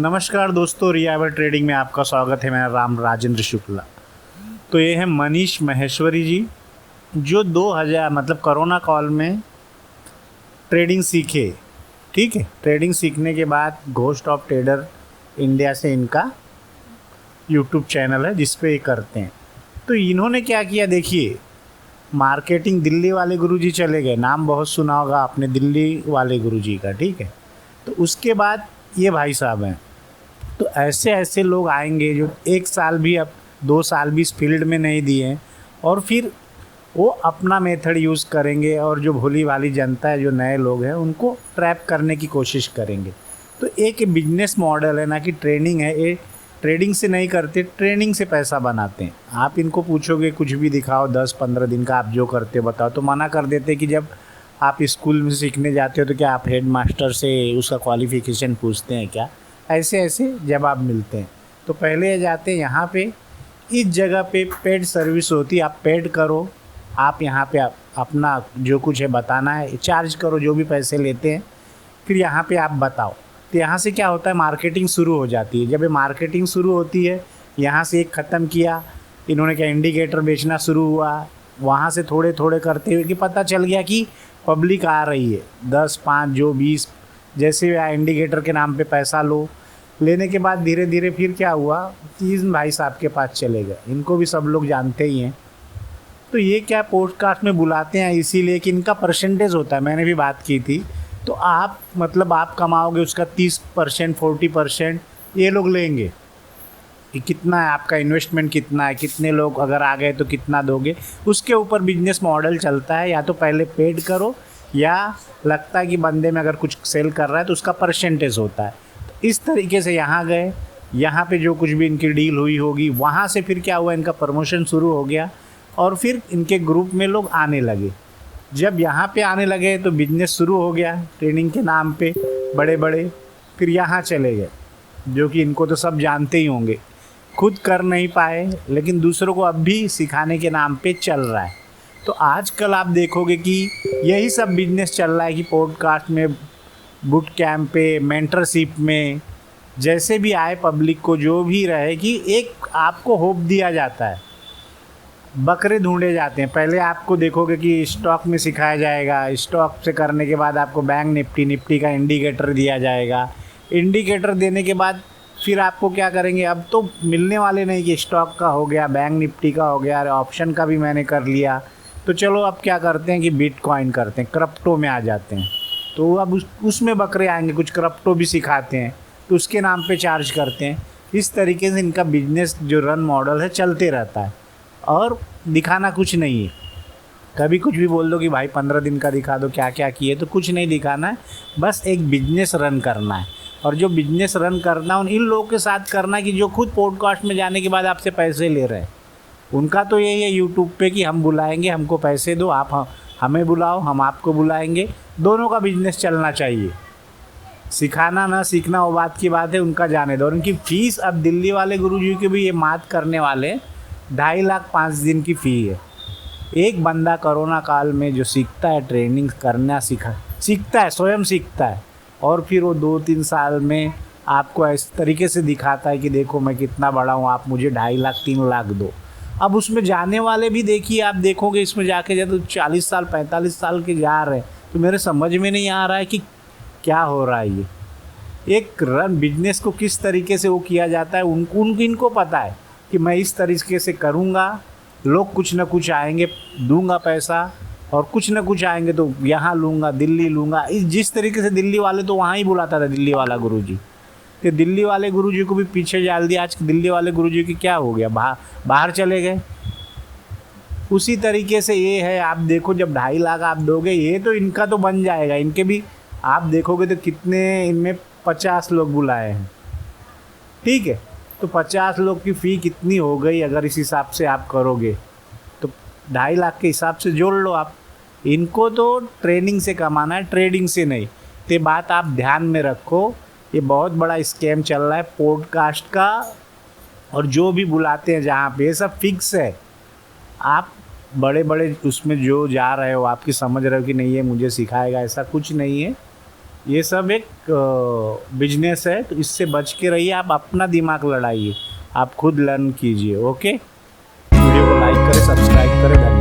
नमस्कार दोस्तों, रियावर ट्रेडिंग में आपका स्वागत है। मैं राम राजेंद्र शुक्ला। तो ये है मनीष महेश्वरी जी, जो 2000 मतलब कोरोना काल में ट्रेडिंग सीखे। ठीक है, ट्रेडिंग सीखने के बाद घोस्ट ऑफ ट्रेडर इंडिया से इनका यूट्यूब चैनल है जिस पे ये करते हैं। तो इन्होंने क्या किया देखिए, मार्केटिंग दिल्ली वाले गुरुजी चले गए, नाम बहुत सुना होगा आपने दिल्ली वाले गुरुजी का। ठीक है, तो उसके बाद ये भाई साहब हैं। तो ऐसे ऐसे लोग आएंगे जो 1 साल भी, अब 2 साल भी इस फील्ड में नहीं दिए हैं, और फिर वो अपना मेथड यूज़ करेंगे और जो भोली भाली जनता है, जो नए लोग हैं, उनको ट्रैप करने की कोशिश करेंगे। तो एक बिजनेस मॉडल है, ना कि ट्रेनिंग है। ये ट्रेडिंग से नहीं करते, ट्रेनिंग से पैसा बनाते हैं। आप इनको पूछोगे कुछ भी दिखाओ 10-15 दिन का आप जो करते हो बताओ, तो मना कर देते कि जब आप स्कूल में सीखने जाते हो तो क्या आप हेड मास्टर से उसका क्वालिफ़िकेशन पूछते हैं क्या? ऐसे ऐसे जवाब मिलते हैं। तो पहले जाते हैं यहाँ पे, इस जगह पे पेड सर्विस होती है। आप पेड करो, आप यहाँ पे अपना जो कुछ है बताना है, चार्ज करो जो भी पैसे लेते हैं, फिर यहाँ पे आप बताओ। तो यहाँ से क्या होता है, मार्केटिंग शुरू हो जाती है। जब ये मार्केटिंग शुरू होती है, यहाँ से एक ख़त्म किया इन्होंने, क्या इंडिकेटर बेचना शुरू हुआ। वहाँ से थोड़े थोड़े करते हुए कि पता चल गया कि पब्लिक आ रही है, 10, 5 जो 20 जैसे इंडिकेटर के नाम पे पैसा लो। लेने के बाद धीरे धीरे फिर क्या हुआ, 3 भाई साहब के पास चले गए। इनको भी सब लोग जानते ही हैं। तो ये क्या पॉडकास्ट में बुलाते हैं इसीलिए कि इनका परसेंटेज होता है, मैंने भी बात की थी। तो आप मतलब आप कमाओगे उसका 30%, 40% ये लोग लेंगे कि कितना है आपका इन्वेस्टमेंट, कितना है, कितने लोग अगर आ गए तो कितना दोगे। उसके ऊपर बिजनेस मॉडल चलता है। या तो पहले पेड करो, या लगता है कि बंदे में अगर कुछ सेल कर रहा है तो उसका परसेंटेज होता है। तो इस तरीके से यहाँ गए, यहाँ पे जो कुछ भी इनकी डील हुई होगी, वहाँ से फिर क्या हुआ, इनका प्रमोशन शुरू हो गया और फिर इनके ग्रुप में लोग आने लगे। जब यहाँ पे आने लगे तो बिजनेस शुरू हो गया ट्रेनिंग के नाम पे, बड़े बड़े फिर यहाँ चले गए, जो कि इनको तो सब जानते ही होंगे। खुद कर नहीं पाए लेकिन दूसरों को अब भी सिखाने के नाम पे चल रहा है। तो आजकल आप देखोगे कि यही सब बिजनेस चल रहा है कि पॉडकास्ट में, बूट कैंप पे, मेंटरशिप में, जैसे भी आए पब्लिक को जो भी रहे, कि एक आपको होप दिया जाता है, बकरे ढूंढे जाते हैं। पहले आपको देखोगे कि स्टॉक में सिखाया जाएगा, स्टॉक से करने के बाद आपको बैंक निफ्टी का इंडिकेटर दिया जाएगा। इंडिकेटर देने के बाद फिर आपको क्या करेंगे, अब तो मिलने वाले नहीं कि स्टॉक का हो गया, बैंक निफ्टी का हो गया, ऑप्शन का भी मैंने कर लिया, तो चलो अब क्या करते हैं कि बिटकॉइन करते हैं, क्रिप्टो में आ जाते हैं। तो अब उसमें बकरे आएंगे, कुछ क्रिप्टो भी सिखाते हैं तो उसके नाम पे चार्ज करते हैं। इस तरीके से इनका बिजनेस जो रन मॉडल है चलते रहता है, और दिखाना कुछ नहीं है। कभी कुछ भी बोल दो कि भाई 15 दिन का दिखा दो क्या क्या किए, तो कुछ नहीं दिखाना है, बस एक बिजनेस रन करना है। और जो बिजनेस रन करना इन लोगों के साथ करना है कि जो खुद पॉडकास्ट में जाने के बाद आपसे पैसे ले रहे हैं। उनका तो यही है यूट्यूब पे कि हम बुलाएंगे, हमको पैसे दो, आप हमें बुलाओ, हम आपको बुलाएंगे। दोनों का बिजनेस चलना चाहिए। सिखाना ना सीखना वो बात की बात है, उनका जाने दो। और उनकी फ़ीस अब दिल्ली वाले गुरुजी की भी ये मात करने वाले, 2.5 लाख 5 दिन की फ़ी है। एक बंदा कोरोना काल में जो सीखता है, ट्रेनिंग करना सीखता है, स्वयं सीखता है, और फिर वो 2-3 साल में आपको इस तरीके से दिखाता है कि देखो मैं कितना बड़ा हूँ, आप मुझे 2.5 लाख 3 लाख दो। अब उसमें जाने वाले भी देखिए, आप देखोगे इसमें जाके जब तो 40 साल 45 साल के जा रहे हैं, तो मेरे समझ में नहीं आ रहा है कि क्या हो रहा है। ये एक रन बिजनेस को किस तरीके से वो किया जाता है, इनको पता है कि मैं इस तरीके से करूँगा, लोग कुछ ना कुछ आएंगे, दूंगा पैसा, और कुछ ना कुछ आएंगे तो यहाँ लूँगा, दिल्ली लूँगा। जिस तरीके से दिल्ली वाले तो वहाँ ही बुलाता था दिल्ली वाला गुरुजी, तो दिल्ली वाले गुरुजी को भी पीछे डाल दिया। आज दिल्ली वाले गुरुजी की क्या हो गया, बाहर चले गए। उसी तरीके से ये है, आप देखो जब 2.5 लाख आप दोगे, ये तो इनका तो बन जाएगा। इनके भी आप देखोगे तो कितने, इनमें 50 लोग बुलाए हैं। ठीक है, तो 50 लोग की फ़ी कितनी हो गई, अगर इस हिसाब से आप करोगे तो 2.5 लाख के हिसाब से जोड़ लो आप। इनको तो ट्रेनिंग से कमाना है, ट्रेडिंग से नहीं। तो बात आप ध्यान में रखो, ये बहुत बड़ा स्कैम चल रहा है पॉडकास्ट का, और जो भी बुलाते हैं जहाँ पे, ये सब फिक्स है। आप बड़े बड़े उसमें जो जा रहे हो, आपकी समझ रहे हो कि नहीं ये मुझे सिखाएगा, ऐसा कुछ नहीं है। ये सब एक बिजनेस है, तो इससे बच के रहिए। आप अपना दिमाग लड़ाइए, आप खुद लर्न कीजिए। ओके, वीडियो को लाइक करें, सब्सक्राइब करें।